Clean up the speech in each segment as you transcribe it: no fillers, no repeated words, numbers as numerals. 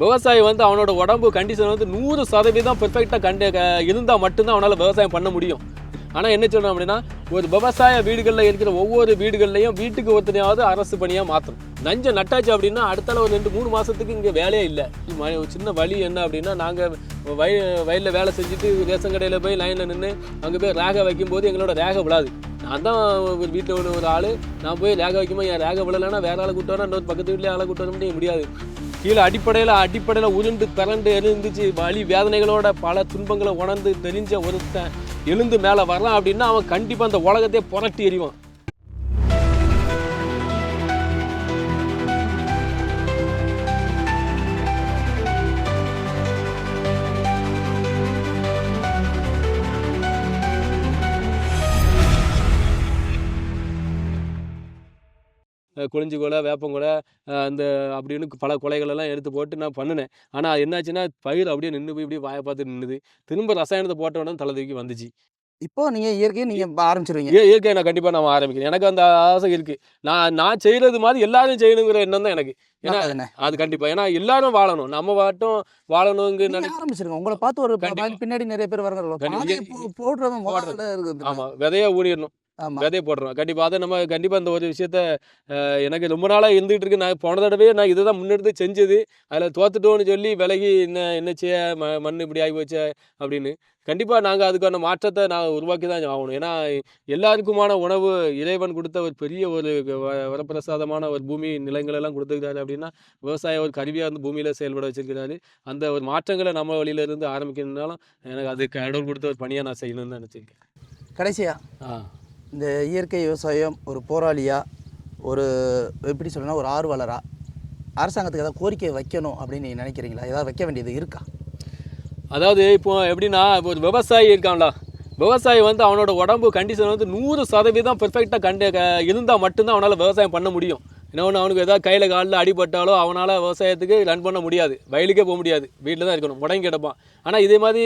விவசாயி வந்து அவனோட உடம்பு கண்டிஷன் வந்து 100% பெர்ஃபெக்டாக இருந்தால் மட்டும்தான் அவனால் விவசாயம் பண்ண முடியும். ஆனால் என்ன சொல்கிறோம் அப்படின்னா, ஒரு விவசாய வீடுகளில் இருக்கிற ஒவ்வொரு வீடுகள்லையும் வீட்டுக்கு ஒருத்தனையாவது அரசு பணியாக மாற்றணும். நஞ்சை நட்டாச்சு அப்படின்னா அடுத்தால ஒரு 2-3 மாதத்துக்கு இங்கே வேலையே இல்லை. ஒரு சின்ன வழி என்ன அப்படின்னா, நாங்கள் வயலில் வேலை செஞ்சுட்டு ரேஷன் கடையில் போய் லைனில் நின்று அங்கே போய் ரேகை வைக்கும்போது எங்களோட ரேகை விழாது. நான் தான் ஒரு வீட்டில் ஒரு ஆள், நான் போய் ரேகை வைக்கும்போது என் ரேகை விழலைன்னா வேற ஆளை கூட்டு வரேன், இன்னொரு பக்கத்து வீட்டில் ஆளை கூட்டு வர முடியாது. கீழே அடிப்படையில் உருண்டு பிறண்டு எழுந்துச்சு வலி வேதனைகளோட பல துன்பங்களை உணர்ந்து தெரிஞ்ச ஒருத்தன் எழுந்து மேலே வரலாம் அப்படின்னா அவன் கண்டிப்பாக அந்த உலகத்தையே புரட்டி எறிவான். கொழிஞ்சி கொலை, வேப்பங்கொலை, அந்த அப்படின்னு பல கொலைகளெல்லாம் எடுத்து போட்டு நான் பண்ணினேன். ஆனால் என்னாச்சுன்னா பயிர் அப்படியே நின்று போய் இப்படியே வாயை பார்த்து நின்றுது. திரும்ப ரசாயனத்தை போட்ட உடனே தலை தூக்கி வந்துச்சு. இப்போ நீங்க இயற்கையை நீங்க ஆரம்பிச்சிருவீங்க. இயற்கையை நான் கண்டிப்பாக நான் ஆரம்பிக்கிறேன். எனக்கு அந்த ஆசை இருக்குது. நான் செய்கிறது மாதிரி எல்லாரும் செய்யணுங்கிற எண்ணம் தான் எனக்கு. ஏன்னா அது கண்டிப்பாக, ஏன்னா எல்லாரும் வாழணும், நம்ம மட்டும் வாழணுங்க ஆரம்பிச்சிருங்க. உங்களை பார்த்து ஒரு பின்னாடி நிறைய பேர் வர்றாங்க. போடுறவங்க ஆமாம், விதையா ஊறிடணும், விதையை போடுறோம். கண்டிப்பாக அதை நம்ம கண்டிப்பாக அந்த ஒரு விஷயத்த எனக்கு ரொம்ப நாளாக இருந்துகிட்டு இருக்கு. நான் போன தடவையே நான் இதை தான் முன்னெடுத்து செஞ்சது. அதில் தோத்துட்டோன்னு சொல்லி விலகி என்ன செய்ய மண் இப்படி ஆகி போச்சே அப்படின்னு. கண்டிப்பாக நாங்கள் அதுக்கான மாற்றத்தை நான் உருவாக்கி தான் ஆகணும். ஏன்னா எல்லாருக்குமான உணவு இறைவன் கொடுத்த ஒரு பெரிய ஒரு வரப்பிரசாதமான ஒரு பூமி நிலங்களெல்லாம் கொடுத்துருக்காரு அப்படின்னா விவசாயம் ஒரு கருவியாக வந்து பூமியில் செயல்பட வச்சிருக்கிறாரு. அந்த ஒரு மாற்றங்களை நம்ம வழியிலேருந்து ஆரம்பிக்கணுன்னாலும் எனக்கு அது கடவுள் கொடுத்த ஒரு பணியாக நான் செய்யணும்னு தான் நினச்சிருக்கேன். கடைசியாக இந்த இயற்கை விவசாயம் ஒரு போராளியாக, ஒரு எப்படி சொல்லணும்னா ஒரு ஆர்வலராக அரசாங்கத்துக்கு ஏதாவது கோரிக்கை வைக்கணும் அப்படின்னு நீங்கள் நினைக்கிறீங்களா? ஏதாவது வைக்க வேண்டியது இருக்கா? அதாவது இப்போ எப்படின்னா, இப்போ ஒரு விவசாயி இருக்கான்ல, விவசாயி வந்து அவனோட உடம்பு கண்டிஷன் வந்து 100% பெர்ஃபெக்டாக இருந்தால் மட்டும்தான் அவனால் விவசாயம் பண்ண முடியும். இன்னொன்று, அவனுக்கு ஏதாவது கையில் காலில் அடிபட்டாலோ அவனால் விவசாயத்துக்கு ரன் பண்ண முடியாது, வயலுக்கே போக முடியாது, வீட்டில் தான் இருக்கணும், முடங்கி கிடப்பான். ஆனால் இதே மாதிரி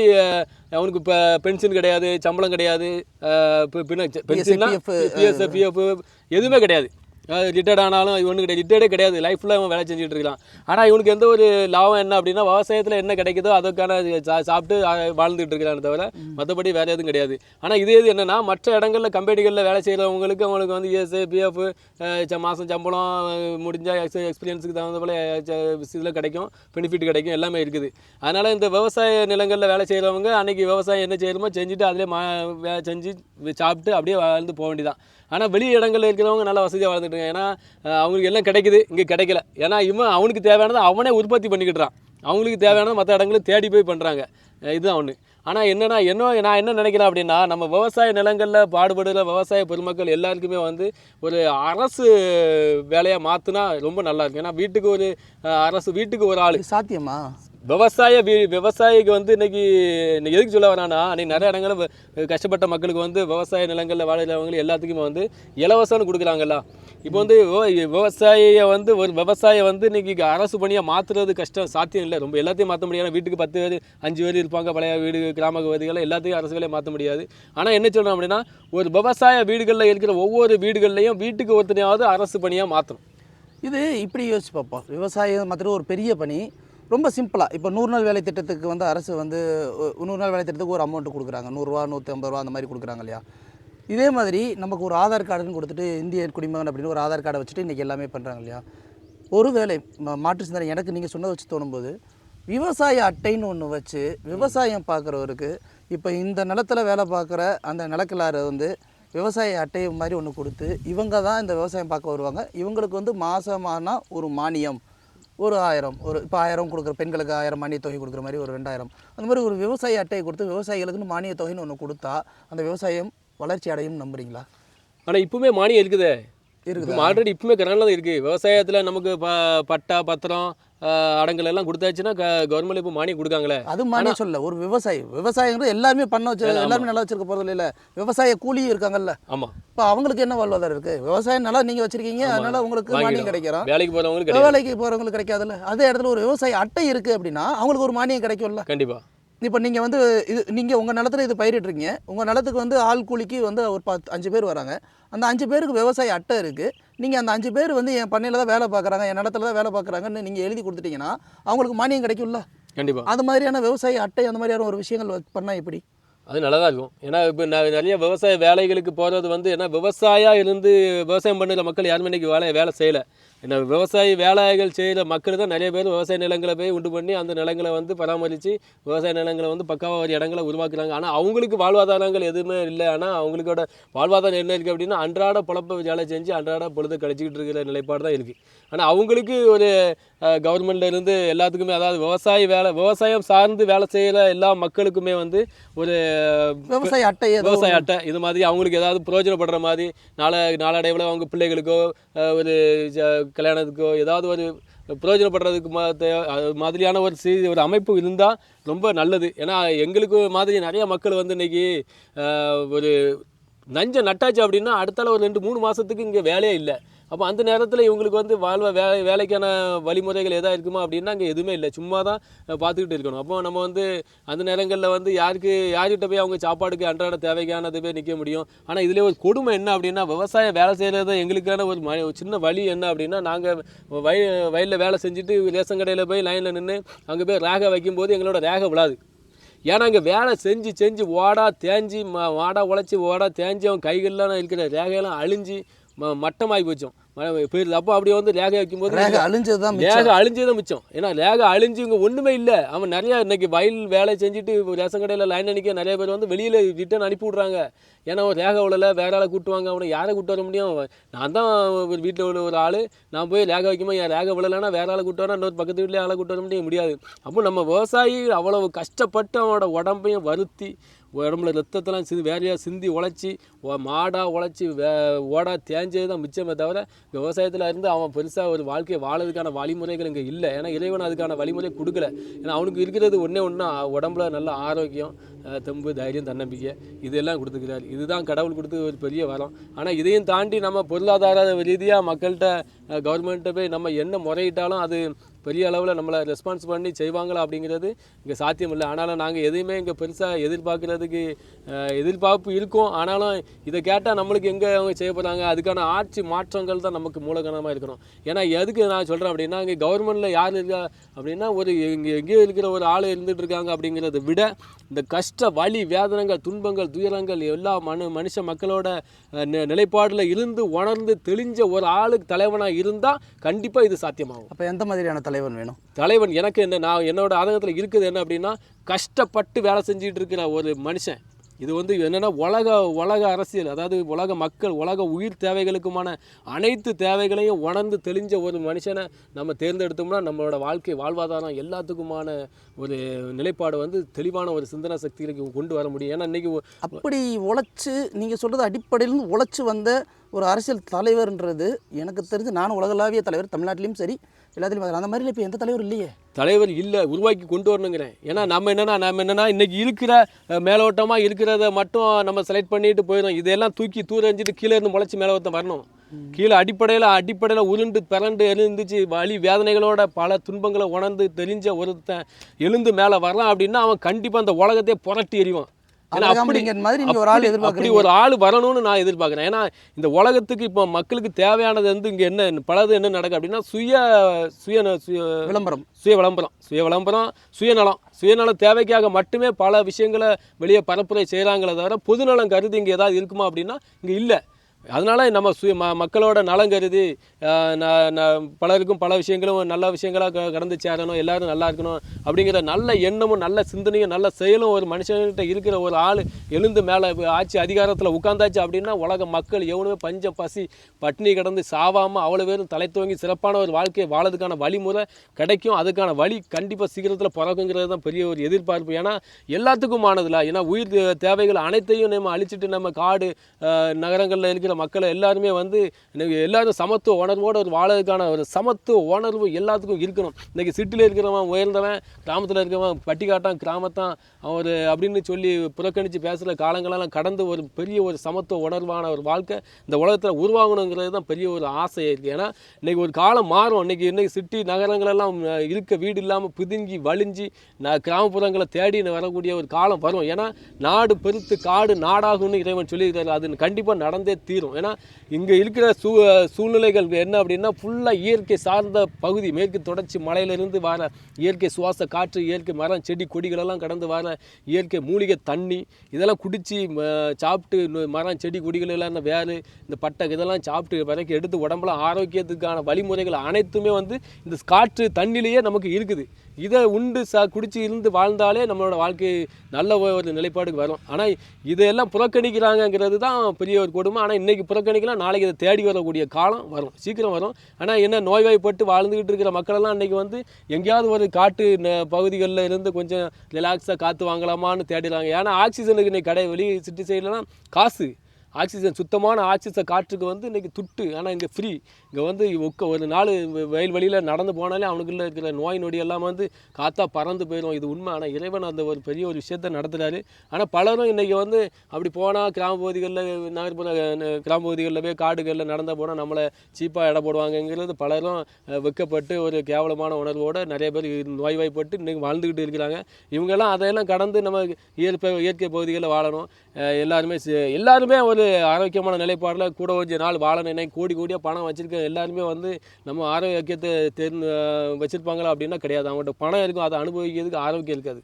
அவனுக்கு இப்போ பென்ஷன் கிடையாது, சம்பளம் கிடையாது, பென்ஷன்னா பிஎஃப் எதுவுமே கிடையாது. ரிட்டையர்ட் ஆனாலும் இவனுக்கு ரிட்டையர்டே கிடையாது, லைஃப்பில் அவன் வேலை செஞ்சுட்டு இருக்கலாம். ஆனால் இவனுக்கு எந்த ஒரு லாபம் என்ன அப்படின்னா, விவசாயத்தில் என்ன கிடைக்குதோ அதுக்கான சாப்பிட்டு வாழ்ந்துட்டு இருக்கிறான்னு தவிர மற்றபடி வேறு எதுவும் கிடையாது. ஆனால் இது என்னென்னா, மற்ற இடங்களில் கம்பெனிகளில் வேலை செய்கிறவங்களுக்கு அவங்களுக்கு வந்து இஎஸ்ஐ, பிஎஃப், மாதம் சம்பளம் முடிஞ்சால் எக்ஸ்பீரியன்ஸுக்கு தகுந்த போல் இதில் கிடைக்கும், பெனிஃபிட் கிடைக்கும், எல்லாமே இருக்குது. அதனால் இந்த விவசாய நிலங்களில் வேலை செய்கிறவங்க அன்றைக்கி விவசாயம் என்ன செய்யணுமோ செஞ்சுட்டு அதிலே செஞ்சு சாப்பிட்டு அப்படியே வாழ்ந்து போக வேண்டியதான். ஆனால் வெளி இடங்களில் இருக்கிறவங்க நல்லா வசதியாக வாழ்ந்துட்டுருங்க. ஏன்னா அவங்களுக்கு எல்லாம் கிடைக்குது, இங்கே கிடைக்கல. ஏன்னா அவனுக்கு தேவையானதை அவனே உற்பத்தி பண்ணிக்கிட்டுறான், அவங்களுக்கு தேவையானதை மற்ற இடங்களில் தேடி போய் பண்ணுறாங்க. இதுதான் ஒன்று. ஆனால் நான் என்ன நினைக்கிறேன் அப்படின்னா, நம்ம விவசாய நிலங்களில் பாடுபடுகிற விவசாய பெருமக்கள் எல்லாருக்குமே வந்து ஒரு அரசு வேலையாக மாற்றினா ரொம்ப நல்லாயிருக்கும். ஏன்னா வீட்டுக்கு ஒரு ஆள் சாத்தியமா? விவசாயிக்கு வந்து இன்னைக்கு எதுக்கு சொல்ல வரானா, அன்றைக்கி நிறைய இடங்களில் கஷ்டப்பட்ட மக்களுக்கு வந்து விவசாய நிலங்களில் வாழ்கிறவங்க எல்லாத்துக்குமே வந்து இலவசம்னு கொடுக்குறாங்கல்ல. இப்போ வந்து ஒரு விவசாயியை வந்து இன்றைக்கி அரசு பணியாக மாற்றுறது கஷ்டம், சாத்தியம் இல்லை. ரொம்ப எல்லாத்தையும் மாற்ற முடியாது. வீட்டுக்கு 10 பேர் 5 பேர் இருப்பாங்க, பழைய வீடு கிராம பகுதிகளில் எல்லாத்தையும் அரசு வேலையை மாற்ற முடியாது. ஆனால் என்ன சொல்கிறோம் அப்படின்னா, ஒரு விவசாய வீடுகளில் இருக்கிற ஒவ்வொரு வீடுகள்லையும் வீட்டுக்கு ஒருத்தனையாவது அரசு பணியாக மாற்றணும். இது இப்படி யோசிச்சு பார்ப்போம். விவசாயம் மாத்திரம் ஒரு பெரிய பணி, ரொம்ப சிம்பிளாக. இப்போ 100 நாள் வேலை திட்டத்துக்கு வந்து அரசு வந்து 100 நாள் வேலை திட்டத்துக்கு ஒரு அமௌண்ட்டு கொடுக்குறாங்க, 100 ரூபா 150 ரூபா அந்த மாதிரி கொடுக்குறாங்க இல்லையா? இதே மாதிரி நமக்கு ஒரு ஆதார் கார்டுன்னு கொடுத்துட்டு இந்திய குடிமகன் அப்படின்னு ஒரு ஆதார் கார்டை வச்சுட்டு இன்றைக்கி எல்லாமே பண்ணுறாங்க இல்லையா? ஒரு வேளை மாற்று சிந்தனை எனக்கு நீங்கள் சொன்னதை வச்சு தோணும்போது, விவசாய அட்டைன்னு ஒன்று வச்சு விவசாயம் பார்க்குறவருக்கு, இப்போ இந்த நிலத்தில் வேலை பார்க்குற அந்த நிலக்கிழாரை வந்து விவசாய அட்டை மாதிரி ஒன்று கொடுத்து இவங்க தான் இந்த விவசாயம் பார்க்க வருவாங்க, இவங்களுக்கு வந்து மாதமானா ஒரு மானியம் ஒரு 1000, இப்போ 1000 கொடுக்குற பெண்களுக்கு 1000 மானிய தொகை கொடுக்குற மாதிரி ஒரு 2000, அந்த மாதிரி ஒரு விவசாய அட்டையை கொடுத்து விவசாயிகளுக்குன்னு மானிய தொகைன்னு ஒன்று கொடுத்தா அந்த விவசாயம் வளர்ச்சி அடையும் நம்புறீங்களா? ஆனால் இப்பவுமே மானியம் இருக்குது, ஆல்ரெடி இப்பவுமே கரண்டில் தான் இருக்குது. விவசாயத்தில் நமக்கு பட்டா பத்திரம் அடங்கல் எல்லாம் கொடுத்தாச்சுன்னா கவர்மெண்ட் இப்போ மானியம் கொடுக்காங்களே. அது மானியம் சொல்ல, ஒரு விவசாயிங்கிறது எல்லாருமே எல்லாருமே நல்லா வச்சிருக்க போகிறது இல்லை. விவசாய கூலி இருக்காங்கல்ல. ஆமாம். இப்போ அவங்களுக்கு என்ன வாழ்வாதாரம் இருக்குது? விவசாயம் நல்லா நீங்கள் வச்சிருக்கீங்க, அதனால உங்களுக்கு மானியம் கிடைக்கிறோம். வேலைக்கு போகிறவங்களுக்கு கிடைக்காதுல்ல. அதே இடத்துல ஒரு விவசாய அட்டை இருக்குது அப்படின்னா அவங்களுக்கு ஒரு மானியம் கிடைக்கும்ல. கண்டிப்பாக. இப்போ நீங்கள் வந்து நீங்கள் உங்கள் நிலத்துல இது பயிரிடுறீங்க, உங்கள் நிலத்துக்கு வந்து ஆள் கூலிக்கு வந்து ஒரு 5 பேர் வராங்க. அந்த 5 பேருக்கு விவசாய அட்டை இருக்குது. நீங்கள் அந்த 5 பேர் வந்து என் பண்ணையில் தான் வேலை பார்க்குறாங்க, என் நிலத்துல தான் வேலை பார்க்குறாங்கன்னு நீங்கள் எழுதி கொடுத்துட்டீங்கன்னா அவங்களுக்கு மானியம் கிடைக்கும்ல. கண்டிப்பாக அது மாதிரியான விவசாய அட்டை அந்த மாதிரியான ஒரு விஷயங்கள் பண்ணால் எப்படி? அது நல்லா தான் இருக்கும். ஏன்னா இப்போ நிறைய விவசாய வேலைகளுக்கு போகிறது வந்து ஏன்னா இருந்து விவசாயம் பண்ணுற மக்கள் யாருமே இன்றைக்கி வேலை செய்யலை. ஏன்னா விவசாய வேலைகள் செய்கிற மக்கள் தான் நிறைய பேர் விவசாய நிலங்களை போய் உண்டு பண்ணி அந்த நிலங்களை வந்து பராமரித்து விவசாய நிலங்களை வந்து பக்காவாக ஒரு இடங்களை உருவாக்குறாங்க. ஆனால் அவங்களுக்கு வாழ்வாதாரங்கள் எதுவுமே இல்லை. ஆனால் அவங்களுக்கோட வாழ்வாதாரம் என்ன இருக்குது அப்படின்னா அன்றாட பொழப்பை வேலை செஞ்சு அன்றாட பொழுது கழிச்சிக்கிட்டு இருக்கிற நிலைப்பாடு தான் இருக்குது. ஆனால் அவங்களுக்கு ஒரு கவர்மெண்ட்லேருந்து எல்லாத்துக்குமே அதாவது விவசாயம் சார்ந்து வேலை செய்கிற எல்லா மக்களுக்குமே வந்து ஒரு விவசாய அட்டை இது மாதிரி அவங்களுக்கு ஏதாவது பிரயோஜனப்படுற மாதிரி நாளடைவில் அவங்க பிள்ளைகளுக்கோ ஒரு கல்யாணத்துக்கோ ஏதாவது ஒரு பிரயோஜனப்படுறதுக்கு மாதிரியான ஒரு அமைப்பு இருந்தால் ரொம்ப நல்லது. ஏன்னா எங்களுக்கு மாதிரி நிறைய மக்கள் வந்து இன்றைக்கி ஒரு நஞ்சை நட்டாச்சு அப்படின்னா அடுத்தால ஒரு 2-3 மாதத்துக்கு இங்கே வேலையே இல்லை. அப்போ அந்த நேரத்தில் இவங்களுக்கு வந்து வேலைக்கான வழிமுறைகள் எதாவது இருக்குமா அப்படின்னா அங்கே எதுவுமே இல்லை, சும்மா தான் பார்த்துக்கிட்டு இருக்கணும். அப்போ நம்ம வந்து அந்த நேரங்களில் வந்து யார்கிட்ட போய் அவங்க சாப்பாடுக்கு அன்றாட தேவைக்கானது போய் நிற்க முடியும். ஆனால் இதில் ஒரு கொடுமை என்ன அப்படின்னா விவசாயம் வேலை செய்கிறது எங்களுக்கான ஒரு சின்ன வழி என்ன அப்படின்னா நாங்கள் வயலில் வேலை செஞ்சுட்டு ரேஷன் கடையில் போய் லைனில் நின்று அங்கே போய் ரேகை வைக்கும்போது எங்களோட ரேகை விழாது. ஏன்னா அங்கே வேலை செஞ்சு ஓடா தேஞ்சி உழைச்சி தேஞ்சி அவன் கைகள்லாம் இருக்கிற ரேகையெல்லாம் அழிஞ்சு மட்டமாகி போச்சோம் போயிருது. அப்போ அப்படி வந்து ரேகை வைக்கும்போது ரேகை அழிஞ்சது மிச்சம். ஏன்னா ரேகை அழிஞ்சு இங்கே ஒன்றுமே இல்லை. அவன் நிறையா இன்றைக்கி வயல் வேலை செஞ்சுட்டு ரேஷன் கடையில் லைன் அடிக்க நிறைய பேர் வந்து வெளியில் ரிட்டர்ன் அனுப்பி விட்றாங்க. ஏன்னா ஒரு ரேகை உள்ள வேற ஆளை கூட்டுவாங்க. அவனை யாரை கூட்டு வர முடியும்? நான் தான் ஒரு வீட்டில் உள்ள ஒரு ஆள், நான் போய் ரேகை வைக்கும்போது என் ரேகை விழலைன்னா வேற ஆளை கூட்டு வரேன், இன்னொரு பக்கத்து வீட்டிலே ஆளை கூட்டு வர முடியாது. அப்போ நம்ம விவசாயி அவ்வளவு கஷ்டப்பட்டு அவனோட உடம்பையும் வருத்தி உடம்புல ரத்தத்தெல்லாம் வேறையாக சிந்தி உழைச்சி மாடாக உழைச்சி ஓடா தேஞ்சது தான் மிச்சமே தவிர விவசாயத்தில் இருந்து அவன் பெருசாக ஒரு வாழ்க்கையை வாழறதுக்கான வழிமுறைகள் இங்கே இல்லை. ஏன்னா இறைவன் அதுக்கான வழிமுறை கொடுக்கல. ஏன்னா அவனுக்கு இருக்கிறது ஒன்றே உடம்புல நல்ல ஆரோக்கியம், தெம்பு, தைரியம், தன்னம்பிக்கை இதெல்லாம் கொடுத்துக்கிறார். இதுதான் கடவுள் கொடுத்து ஒரு பெரிய வரம். ஆனால் இதையும் தாண்டி நம்ம பொருளாதார ரீதியாக மக்கள்கிட்ட கவர்மெண்ட்டை போய் நம்ம என்ன முறையிட்டாலும் அது பெரிய அளவில் நம்மளை ரெஸ்பான்ஸ் பண்ணி செய்வாங்களா அப்படிங்கிறது இங்கே சாத்தியம் இல்லை. ஆனாலும் நாங்கள் எதையுமே இங்கே பெருசாக எதிர்பார்ப்பு இருக்கும். ஆனாலும் இதை கேட்டால் நம்மளுக்கு எங்கே அவங்க செய்ய போகிறாங்க? அதுக்கான ஆட்சி மாற்றங்கள் தான் நமக்கு மூலகணமாக இருக்கணும். ஏன்னா எதுக்கு நான் சொல்கிறேன் அப்படின்னா இங்கே கவர்மெண்ட்டில் யார் இருக்கா அப்படின்னா எங்கேயோ இருக்கிற ஒரு ஆள் இருந்துகிட்டு இருக்காங்க அப்படிங்கிறத விட இந்த கஷ்ட வலி வேதனைகள் துன்பங்கள் துயரங்கள் எல்லா மனுஷ மக்களோட நிலைப்பாடில் இருந்து உணர்ந்து தெளிஞ்ச ஒரு ஆளுக்கு தலைவனாக இருந்தால் கண்டிப்பாக இது சாத்தியமாகும். அப்போ எந்த மாதிரியான தலைவன் வேணும்? தலைவன் எனக்கு என்னோட ஆதங்கத்தில் இருக்குது என்ன அப்படின்னா கஷ்டப்பட்டு வேலை செஞ்சுட்டு இருக்கிற ஒரு மனுஷன். இது வந்து என்னென்னா உலக அரசியல், அதாவது உலக மக்கள் உலக உயிர் தேவைகளுக்குமான அனைத்து தேவைகளையும் உணர்ந்து தெளிஞ்ச ஒரு மனுஷனை நம்ம தேர்ந்தெடுத்தோம்னா நம்மளோட வாழ்வாதாரம் எல்லாத்துக்குமான ஒரு நிலைப்பாடு வந்து தெளிவான ஒரு சிந்தனை சக்திகளுக்கு கொண்டு வர முடியும். ஏன்னா இன்றைக்கி அப்படி உழைச்சி நீங்கள் சொல்கிறது அடிப்படையில் உழைச்சி வந்த ஒரு அரசியல் தலைவர்ன்றது எனக்கு தெரிஞ்சு நானும் உலகளாவிய தலைவர் தமிழ்நாட்டிலையும் சரி எல்லாத்துலையும் அந்த மாதிரில இப்போ எந்த தலைவர் இல்லையே. தலைவர் இல்லை, உருவாக்கி கொண்டு வரணுங்கிறேன். ஏன்னா நம்ம என்னென்னா இன்றைக்கி இருக்கிற மேலோட்டமாக இருக்கிறத மட்டும் நம்ம செலக்ட் பண்ணிட்டு போயிடும். இதெல்லாம் தூக்கி தூரஞ்சிட்டு கீழே இருந்து முளைச்சி மேலே வரணும். கீழே அடிப்படையில் உருண்டு பிறண்டு எழுந்துச்சு வலி வேதனைகளோட பல துன்பங்களை உணர்ந்து தெரிஞ்ச ஒருத்தன் எழுந்து மேலே வரலாம் அப்படின்னா அவன் கண்டிப்பாக அந்த உலகத்தை புரட்டி எறிவான். அப்படி ஒரு ஆள் வரணும்னு நான் எதிர்பார்க்குறேன். ஏன்னா இந்த உலகத்துக்கு இப்போ மக்களுக்கு தேவையானது வந்து இங்கே என்ன நடக்குது அப்படின்னா விளம்பரம் சுயநலம் தேவைக்காக மட்டுமே பல விஷயங்களை வெளியே பரப்புரை செய்கிறாங்களே தவிர பொதுநலம் கருதி இங்கே ஏதாவது இருக்குமா அப்படின்னா இங்கே இல்லை. அதனால் நம்ம மக்களோட நலம் கருதி பலருக்கும் பல விஷயங்களும் நல்ல விஷயங்களாக கடந்து சேரணும், எல்லோரும் நல்லா இருக்கணும் அப்படிங்கிற நல்ல எண்ணமும் நல்ல சிந்தனையும் நல்ல செயலும் ஒரு மனுஷன்கிட்ட இருக்கிற ஒரு ஆள் எழுந்து மேலே ஆட்சி அதிகாரத்தில் உட்காந்தாச்சு அப்படின்னா உலக மக்கள் எவனுமே பஞ்ச பசி பட்டினி கடந்து சாவாமல் அவ்வளோ பேரும் தலை துவங்கி சிறப்பான ஒரு வாழ்க்கையை வாழறதுக்கான வழிமுறை கிடைக்கும். அதுக்கான வழி கண்டிப்பாக சீக்கிரத்தில் பிறக்குங்கிறது தான் பெரிய ஒரு எதிர்பார்ப்பு. ஏன்னா எல்லாத்துக்கும் ஆனதில்ல. ஏன்னா உயிர் தேவைகள் அனைத்தையும் நம்ம அழிச்சிட்டு நம்ம காடு நகரங்களில் இருக்கிற இருக்கிற மக்களை எல்லாருமே வந்து எல்லாரும் சமத்துவ உணர்வோடு ஒரு வாழறதுக்கான ஒரு சமத்துவ உணர்வு எல்லாத்துக்கும் இருக்கணும். இன்றைக்கி சிட்டியில் இருக்கிறவன் உயர்ந்தவன், கிராமத்தில் இருக்கிறவன் பட்டிக்காட்டான் கிராமத்தான் அவர் அப்படின்னு சொல்லி புறக்கணித்து பேசுகிற காலங்களெல்லாம் கடந்து ஒரு பெரிய ஒரு சமத்துவ உணர்வான ஒரு வாழ்க்கை இந்த உலகத்தில் உருவாகணுங்கிறது தான் பெரிய ஒரு ஆசை இருக்குது. ஏன்னா இன்றைக்கி ஒரு காலம் மாறும். இன்றைக்கி சிட்டி நகரங்களெல்லாம் இருக்க வீடு இல்லாமல் பிதுங்கி வலிஞ்சு கிராமப்புறங்களை தேடி வரக்கூடிய ஒரு காலம் வரும். ஏன்னா நாடு பெருத்து காடு நாடாகும்னு இறைவன் சொல்லியிருக்காரு. அது கண்டிப்பாக நடந்தே தீரும். ஏன்னா இங்கே இருக்கிற சூழ்நிலைகள் என்ன அப்படின்னா ஃபுல்லாக இயற்கை சார்ந்த பகுதி. மேற்கு தொடர்ச்சி மலையிலிருந்து வர இயற்கை சுவாச காற்று, இயற்கை மரம் செடி கொடிகளெல்லாம் கடந்து வர இயற்கை மூலிகை தண்ணி இதெல்லாம் குடித்து சாப்பிட்டு மரம் செடி கொடிகள் எல்லாம் வேறு இந்த பட்டை இதெல்லாம் சாப்பிட்டு வரைக்கும் எடுத்து உடம்புல ஆரோக்கியத்துக்கான வழிமுறைகள் அனைத்துமே வந்து இந்த காற்று தண்ணிலேயே நமக்கு இருக்குது. இதை உண்டு குடிச்சு இருந்து வாழ்ந்தாலே நம்மளோட வாழ்க்கை நல்ல ஒரு நிலைப்பாடுக்கு வரும். ஆனால் இதையெல்லாம் புறக்கணிக்கிறாங்கங்கிறது தான் பெரிய ஒரு கொடுமை. ஆனால் இன்றைக்கி புறக்கணிக்கலாம், நாளைக்கு இதை தேடி வரக்கூடிய காலம் வரும், சீக்கிரம் வரும். ஆனால் என்ன நோய்வாய்ப்பட்டு வாழ்ந்துக்கிட்டு இருக்கிற மக்களெல்லாம் இன்றைக்கி வந்து எங்கேயாவது ஒரு காட்டு பகுதிகளில் இருந்து கொஞ்சம் ரிலாக்ஸாக காற்று வாங்கலாமான்னு தேடிடுறாங்க. ஏன்னா ஆக்சிஜனுக்கு இன்றைக்கி வெளி சிட்டி சைட்லலாம் காசு, ஆக்சிஜன் சுத்தமான ஆக்சிஜன் காற்றுக்கு வந்து இன்றைக்கி துட்டு. ஆனால் இங்கே ஃப்ரீ. இங்கே வந்து ஒரு நாள் வயல் வழியில் நடந்து போனாலே அவனுக்குள்ளே இருக்கிற நோய் நொடி எல்லாம் வந்து காற்றா பறந்து போயிடும். இது உண்மை. ஆனால் இறைவன் அந்த ஒரு பெரிய ஒரு விஷயத்தை நடத்துகிறாரு. ஆனால் பலரும் இன்றைக்கி வந்து அப்படி போனால் கிராம பகுதிகளில் நகர்ப்புற கிராம பகுதிகளில் போய் காடுகளில் நடந்தால் போனால் நம்மளை சீப்பாக இட போடுவாங்கங்கிறது பலரும் வெக்கப்பட்டு ஒரு கேவலமான உணர்வோடு நிறைய பேர் நோய்வாய்ப்பட்டு இன்றைக்கி வாழ்ந்துக்கிட்டு இருக்கிறாங்க. இவங்கெல்லாம் அதையெல்லாம் கடந்து நம்ம இயற்கை பகுதிகளில் வாழணும். எல்லாருமே ஒரு ஆரோக்கியமான நிலைப்பாடில் கூட கொஞ்சம் நாள் வாழணும். இன்னைக்கு கோடியாக பணம் வச்சுருக்க எல்லாருமே வந்து நம்ம ஆரோக்கியத்தை வச்சுருப்பாங்களா அப்படின்னா கிடையாது. அவங்கள்ட்ட பணம் இருக்கும், அதை அனுபவிக்கிறதுக்கு ஆரோக்கியம் இருக்காது.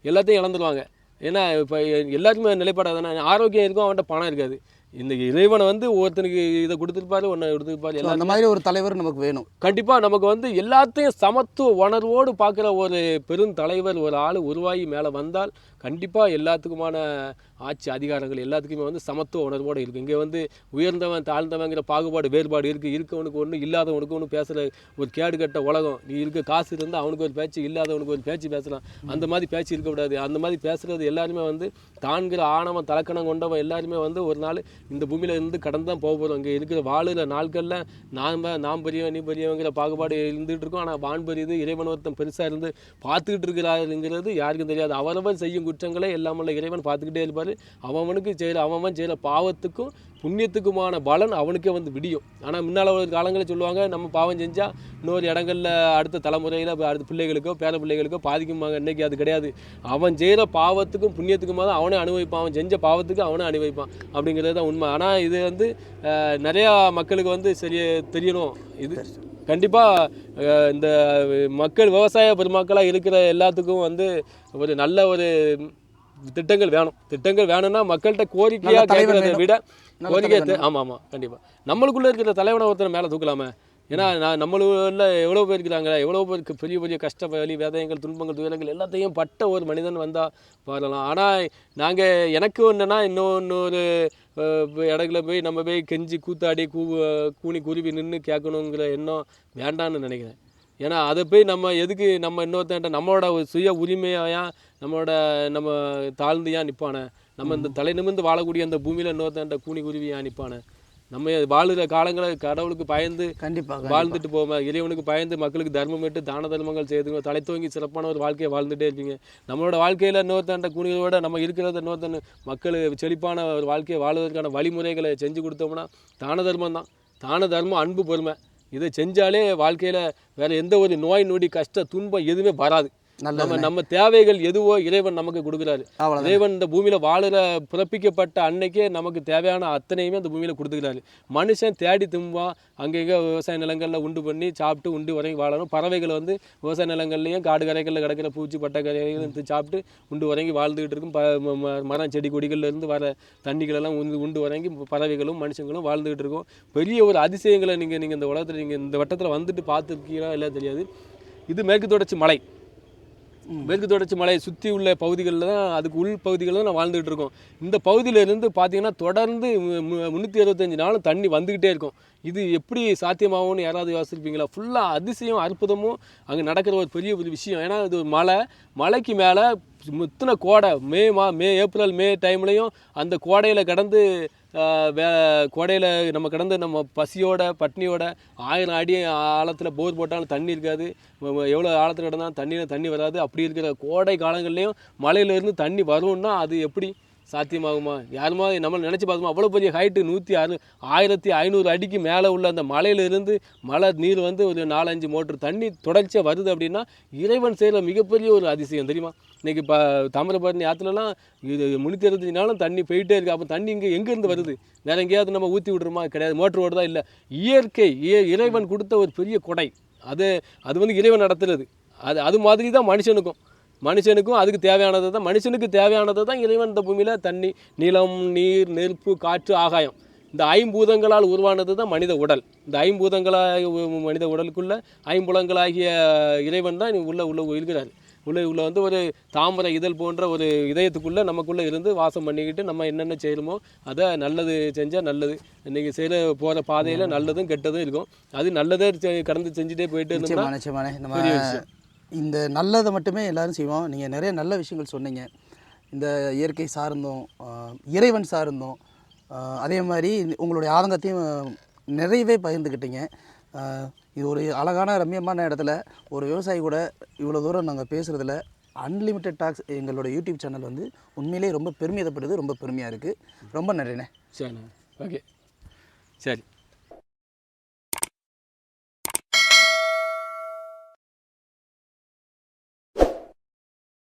எல்லாத்தையும் இழந்துருவாங்க. ஏன்னா இப்போ எல்லாருக்குமே நிலைப்பாடாக தானே, ஆரோக்கியம் இருக்கும், அவன்கிட்ட பணம் இருக்காது. இந்த இறைவனை வந்து ஒருத்தனுக்கு இதை கொடுத்துருப்பாரு, ஒன்று கொடுத்துருப்பாரு. எல்லாம் அந்த மாதிரி ஒரு தலைவர் நமக்கு வேணும். கண்டிப்பாக நமக்கு வந்து எல்லாத்தையும் சமத்துவ உணர்வோடு பார்க்குற ஒரு பெருந்தலைவர் ஒரு ஆள் உருவாகி மேலே வந்தால் கண்டிப்பாக எல்லாத்துக்குமான ஆட்சி அதிகாரங்கள் எல்லாத்துக்குமே வந்து சமத்துவ உணர்வோடு இருக்குது. இங்கே வந்து உயர்ந்தவன் தாழ்ந்தவங்கிற பாகுபாடு வேறுபாடு இருக்கவனுக்கு ஒன்று இல்லாதவனுக்கு ஒன்று பேசுகிற ஒரு கேடுகட்ட உலகம். நீ இருக்க காசு இருந்தால் அவனுக்கு ஒரு பேச்சு, இல்லாதவனுக்கு ஒரு பேச்சு பேசலாம். அந்த மாதிரி பேச்சு இருக்கக்கூடாது. அந்த மாதிரி பேசுகிறது எல்லாருமே வந்து தான்கிற ஆணவம் தலக்கணம் கொண்டவன் எல்லாருமே வந்து ஒரு நாள் இந்த பூமியில் இருந்து கடந்து தான் போக போகிறோம். இங்கே இருக்கிற வாழுற நாட்களில் நாம் பெரியவன் நீ பெரியவங்கிற பாகுபாடு இருந்துகிட்டு இருக்கோம். ஆனால் வான் பெரியது இறைவன் ஒருத்தன் பெருசாக இருந்து பார்த்துக்கிட்டு இருக்கிறாருங்கிறது யாருக்கும் தெரியாது. அவரவன் செய்யும் குற்றங்களே எல்லாமல்ல இறைவன் பார்த்துக்கிட்டே இருப்பார். அவனுக்கு அவன் செய்கிற பாவத்துக்கும் புண்ணியத்துக்குமான பலன் அவனுக்கே வந்து விடியும். ஆனால் முன்னால் ஒரு காலங்களில் சொல்லுவாங்க, நம்ம பாவம் செஞ்சால் இன்னொரு இடங்களில் அடுத்த தலைமுறையில் அடுத்த பிள்ளைகளுக்கோ பேர பிள்ளைகளுக்கோ பாதிக்குமாங்க. இன்றைக்கி அது கிடையாது. அவன் செய்கிற பாவத்துக்கும் புண்ணியத்துக்குமா தான் அவனே அனுபவிப்பான். அவன் செஞ்ச பாவத்துக்கு அவனே அனுபவிப்பான் அப்படிங்கிறது தான் உண்மை. ஆனால் இது வந்து நிறையா மக்களுக்கு வந்து தெரியணும். இது கண்டிப்பாக இந்த மக்கள் விவசாய பெருமக்களாக இருக்கிற எல்லாத்துக்கும் வந்து ஒரு நல்ல ஒரு திட்டங்கள் வேணும்னா மக்கள்கிட்ட கோரிக்கையாக கேட்குறதை விட கோரிக்கை ஆமாம் கண்டிப்பாக நம்மளுக்குள்ளே இருக்கிற தலைவனை ஒருத்தர் மேலே தூக்கலாமே. ஏன்னா நம்மளுள்ள எவ்வளோ பேர் இருக்கிறாங்க, எவ்வளோ பேருக்கு பெரிய பெரிய கஷ்ட வலி வேதனைகள் துன்பங்கள் துயரங்கள் எல்லாத்தையும் பட்ட ஒரு மனிதன் வந்தால் பாடலாம். ஆனால் எனக்கு ஒன்றுனா இன்னொரு இடத்துல போய் நம்ம போய் கெஞ்சி கூத்தாடி கூனி குருவி நின்று கேட்கணுங்கிற எண்ணம் வேண்டான்னு நினைக்கிறேன். ஏன்னா அதை போய் நம்ம எதுக்கு நம்ம இன்னொருத்தன்ட்ட நம்மளோட சுய உரிமையாக நம்ம தாழ்ந்து ஏன் நிற்பானே, நம்ம இந்த தலை நிமிர்ந்து வாழக்கூடிய அந்த பூமியில் இன்னொருத்தன்ட்ட கூனி குருவி ஏன் நிற்பானே. நம்ம வாழுகிற காலங்களை கடவுளுக்கு பயந்து கண்டிப்பாக வாழ்ந்துட்டு போவோம். இறைவனுக்கு பயந்து மக்களுக்கு தர்மம் விட்டு தான தர்மங்கள் செய்துங்க, தலை தோங்கி சிறப்பான ஒரு வாழ்க்கையை வாழ்ந்துகிட்டே இருப்பீங்க. நம்மளோட வாழ்க்கையில் இன்னொருத்தன்ட்ட கூணிகளோட நம்ம இருக்கிறத இன்னொருத்தன் மக்கள் செழிப்பான ஒரு வாழ்க்கையை வாழ்வதற்கான வழிமுறைகளை செஞ்சு கொடுத்தோம்னா தான தர்மம் தான். தான தர்மம், அன்பு, பொறுமை இதை செஞ்சாலே வாழ்க்கையில் வேறு எந்த ஒரு நோய் நொடி கஷ்ட துன்பம் எதுவுமே வராது. நம்ம தேவைகள் எதுவோ இறைவன் நமக்கு கொடுக்குறாரு. இறைவன் இந்த பூமியில் வாழுற பிறப்பிக்கப்பட்ட அன்னைக்கே நமக்கு தேவையான அத்தனையுமே அந்த பூமியில் கொடுத்துக்கிறாரு. மனுஷன் தேடி தும்பான், அங்கங்கே விவசாய நிலங்களில் உண்டு பண்ணி சாப்பிட்டு உண்டு வரைக்கும் வாழணும். பறவைகள் வந்து விவசாய நிலங்கள்லையும் காடு கரைகளில் கிடக்கிற பூச்சி பட்டை கரைகள் சாப்பிட்டு உண்டு வரைங்கி வாழ்ந்துக்கிட்டு இருக்கும். மரம் செடி கொடிகள்லேருந்து வர தண்ணிகளெல்லாம் உண்டு வரைங்கி பறவைகளும் மனுஷங்களும் வாழ்ந்துக்கிட்டு இருக்கும். பெரிய ஒரு அதிசயங்களை நீங்கள் இந்த உலகத்தில் இந்த வட்டத்தில் வந்துட்டு பார்த்துருக்கீங்களா எல்லாம் தெரியாது. இது மேற்கு தொடர்ச்சி மலை. மேற்கு தொடர்ச்சி மலையை சுற்றி உள்ள பகுதிகளில் தான், அதுக்கு உள் பகுதிகளில் தான் நான் வாழ்ந்துகிட்டு இருக்கோம். இந்த பகுதியிலேருந்து பார்த்தீங்கன்னா தொடர்ந்து 365 நாளும் தண்ணி வந்துக்கிட்டே இருக்கும். இது எப்படி சாத்தியமாகும்னு யாராவது யோசிச்சிருப்பீங்களா? ஃபுல்லாக அதிசயம் அற்புதமும் அங்கே நடக்கிற ஒரு பெரிய விஷயம். ஏன்னா இது மலைக்கு மேலே இத்தனை கோடை மே ஏப்ரல் மே டைம்லையும் அந்த கோடையில் கடந்து கோடையில் நம்ம கடந்து நம்ம பசியோட பட்னியோட 1000 அடி ஆழத்தில் போர் போட்டாலும் தண்ணி இருக்காது, எவ்வளோ ஆழத்தில் கிடந்தாலும் தண்ணி வராது. அப்படி இருக்கிற கோடை காலங்கள்லேயும் மலையிலேருந்து தண்ணி வரும்னா அது எப்படி சாத்தியமாகுமா? யாருமா நம்ம நினச்சி பார்த்தோமா? அவ்வளோ பெரிய ஹைட்டு 1500 அடிக்கு மேலே உள்ள அந்த மலையிலிருந்து மழை நீர் வந்து ஒரு 4-5 மோட்டர் தண்ணி தொடர்ச்சியாக வருது அப்படின்னா இறைவன் செய்கிற மிகப்பெரிய ஒரு அதிசயம் தெரியுமா? இன்றைக்கி தாமிரபரணி ஆற்றுலலாம் இது 365 நாளும் தண்ணி போயிட்டே இருக்குது. அப்போ தண்ணி எங்கேருந்து வருது? வேறு எங்கேயாவது நம்ம ஊற்றி விட்றோமா? கிடையாது. மோட்டர் ஓடுதா? இல்லை. இயற்கை இறைவன் கொடுத்த ஒரு பெரிய கொடை. அது வந்து இறைவன் நடத்துறது. அது மாதிரி தான் மனுஷனுக்கும் அதுக்கு தேவையானது தான், மனுஷனுக்கு தேவையானது தான் இறைவன் இந்த பூமியில் தண்ணி, நிலம், நீர், நெருப்பு, காற்று, ஆகாயம், இந்த 5 பூதங்களால் உருவானது தான் மனித உடல். இந்த 5 பூதங்களாக மனித உடலுக்குள்ளே 5 புலங்களாகிய இறைவன் தான் உள்ள இருக்கிறார். உள்ள வந்து ஒரு தாமரை இதழ் போன்ற ஒரு இதயத்துக்குள்ளே நமக்குள்ளே இருந்து வாசம் பண்ணிக்கிட்டு நம்ம என்னென்ன செய்யணுமோ அதை நல்லது செஞ்சால் நல்லது. இன்றைக்கி போகிற பாதையில் நல்லதும் கெட்டதும் இருக்கும். அது நல்லதே கடந்து செஞ்சுட்டே போயிட்டு இருந்தோம்னா இந்த நல்லதை மட்டுமே எல்லோரும் செய்வோம். நீங்கள் நிறைய நல்ல விஷயங்கள் சொன்னீங்க. இந்த இயற்கை சார்ந்தோம், இறைவன் சார்ந்தோம், அதே மாதிரி உங்களுடைய ஆதங்கத்தையும் நிறையவே பகிர்ந்துக்கிட்டீங்க. இது ஒரு அழகான ரம்மியமான இடத்துல ஒரு விவசாயி கூட இவ்வளோ தூரம் நாங்கள் பேசுகிறதுல அன்லிமிட்டெட் டாக்ஸ் எங்களோட யூடியூப் சேனல் வந்து உண்மையிலே ரொம்ப பெருமிதப்படுது, ரொம்ப பெருமையாக இருக்குது. ரொம்ப நன்றிண்ணே. சரி, ஓகே, சரி.